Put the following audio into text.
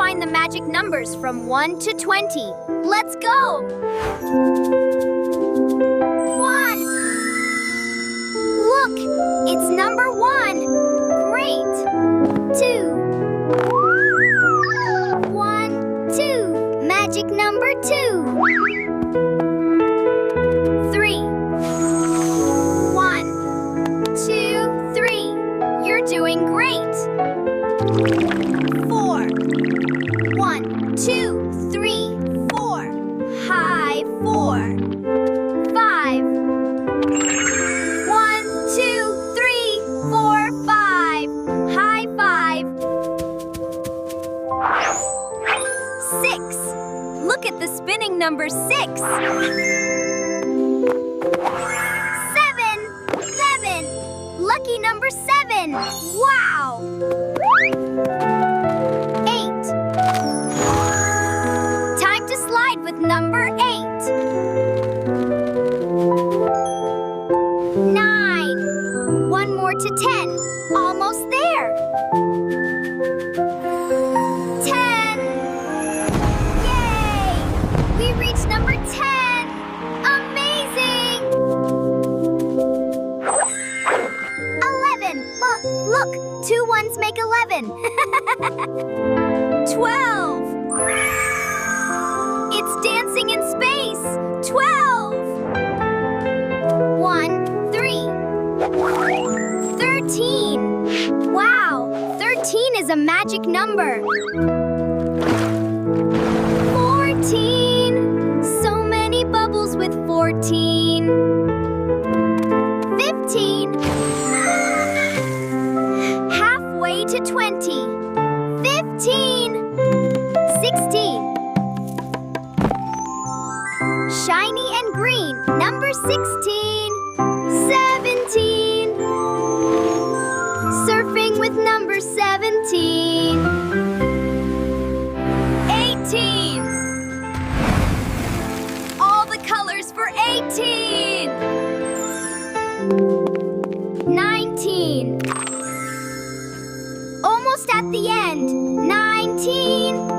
find the magic numbers from 1 to 20. Let's go! 1. Look, it's number 1. Great. 2. 1, 2. Magic number 2. 3. 1, 2, 3. You're doing great. 4. 1, 2, 3, 4. High 4. 5. 1, 2, 3, 4, 5. High 5. 6. Look at the spinning number 6. 7. 7. Lucky number 7. Wow! 8. Time to slide with number 8. 9. One more to 10. Almost there. 10. Yay! We reached number 10. Amazing! 11. Look, 2 ones make 11. 12. It's dancing in space. 12. 1, 3. 13. Wow, 13 is a magic number. 14. So many bubbles with 14. 15. Halfway to 20. 15. 16. Shiny and green, number 16. 17. Surfing with number 17. 18. All the colors for 18. 19. Almost at the end. 19.